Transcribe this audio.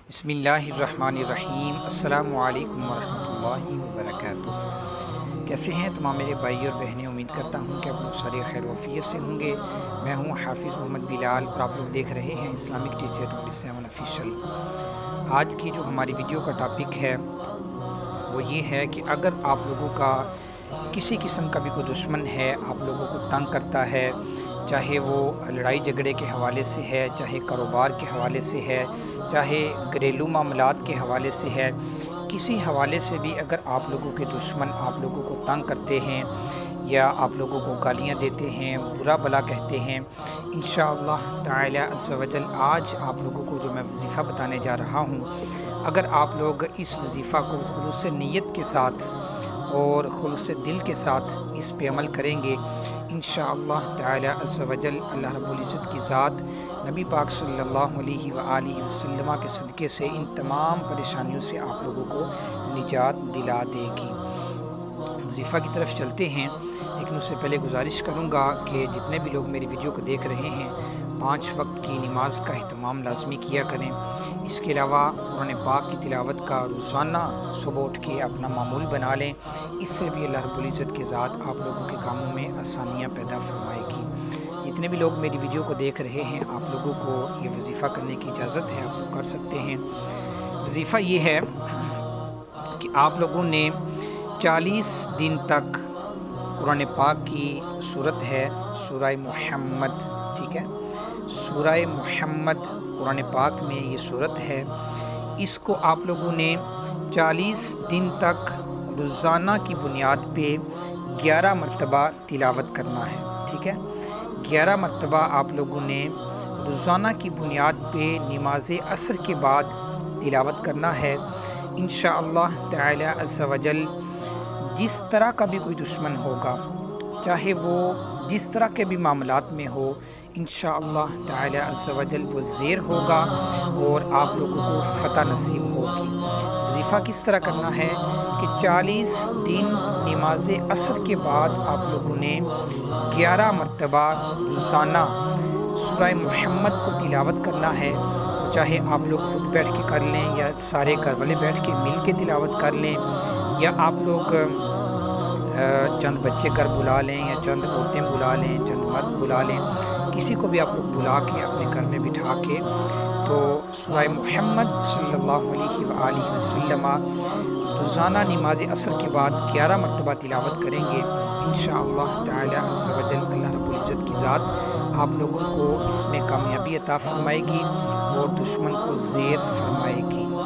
بسم اللہ الرحمن الرحیم۔ السلام علیکم ورحمۃ اللہ وبرکاتہ۔ کیسے ہیں تمام میرے بھائی اور بہنیں؟ امید کرتا ہوں کہ آپ لوگ سارے خیر و عافیت سے ہوں گے۔ میں ہوں حافظ محمد بلال اور آپ لوگ دیکھ رہے ہیں اسلامک ٹیچر 27 آفیشیل۔ آج کی جو ہماری ویڈیو کا ٹاپک ہے وہ یہ ہے کہ اگر آپ لوگوں کا کسی قسم کا بھی کوئی دشمن ہے، آپ لوگوں کو تنگ کرتا ہے، چاہے وہ لڑائی جھگڑے کے حوالے سے ہے، چاہے کاروبار کے حوالے سے ہے، چاہے گھریلو معاملات کے حوالے سے ہے، کسی حوالے سے بھی اگر آپ لوگوں کے دشمن آپ لوگوں کو تنگ کرتے ہیں یا آپ لوگوں کو گالیاں دیتے ہیں، برا بھلا کہتے ہیں، انشاءاللہ تعالی عز و جل آج آپ لوگوں کو جو میں وظیفہ بتانے جا رہا ہوں، اگر آپ لوگ اس وظیفہ کو خلوص نیت کے ساتھ اور خلوص دل کے ساتھ اس پہ عمل کریں گے، انشاءاللہ تعالی عز و جل اللہ رب العزت کی ذات نبی پاک صلی اللہ علیہ وآلہ وسلم کے صدقے سے ان تمام پریشانیوں سے آپ لوگوں کو نجات دلا دے گی۔ وظیفہ کی طرف چلتے ہیں، لیکن اس سے پہلے گزارش کروں گا کہ جتنے بھی لوگ میری ویڈیو کو دیکھ رہے ہیں 5 وقت کی نماز کا اہتمام لازمی کیا کریں۔ اس کے علاوہ قرآن پاک کی تلاوت کا روزانہ صبح اٹھ کے اپنا معمول بنا لیں، اس سے بھی اللہ رب العزت کی ذات آپ لوگوں کے کاموں میں آسانیاں پیدا فرمائے گی۔ جتنے بھی لوگ میری ویڈیو کو دیکھ رہے ہیں آپ لوگوں کو یہ وظیفہ کرنے کی اجازت ہے، آپ لوگ کر سکتے ہیں۔ وظیفہ یہ ہے کہ آپ لوگوں نے 40 دن تک قرآن پاک کی صورت ہے سورہ محمد، ٹھیک ہے، سورہ محمد قرآن پاک میں یہ صورت ہے، اس کو آپ لوگوں نے 40 دن تک روزانہ کی بنیاد پہ 11 مرتبہ تلاوت کرنا ہے، ٹھیک ہے۔ 11 مرتبہ آپ لوگوں نے روزانہ کی بنیاد پہ نماز عصر کے بعد تلاوت کرنا ہے۔ انشاءاللہ تعالی عز و جل جس طرح کا بھی کوئی دشمن ہوگا، چاہے وہ جس طرح کے بھی معاملات میں ہو، انشاءاللہ تعالی عز و جل وہ زیر ہوگا اور آپ لوگوں کو فتح نصیب ہوگی۔ وظیفہ کس طرح کرنا ہے کہ 40 دن نماز عصر کے بعد آپ لوگوں نے 11 مرتبہ روزانہ سورہ محمد کو تلاوت کرنا ہے، چاہے آپ لوگ خود بیٹھ کے کر لیں یا سارے گھر والے بیٹھ کے مل کے تلاوت کر لیں، یا آپ لوگ چند بچے گھر بلا لیں یا چند عورتیں بلا لیں، چند مرد بلا لیں، کسی کو بھی آپ لوگ بلا کے اپنے گھر میں بٹھا کے تو سورہ محمد صلی اللہ علیہ وآلہ وسلم روزانہ نماز عصر کے بعد 11 مرتبہ تلاوت کریں گے۔ انشاءاللہ تعالی عز و جل اللہ رب العزت کی ذات آپ لوگوں کو اس میں کامیابی عطا فرمائے گی اور دشمن کو زیر فرمائے گی۔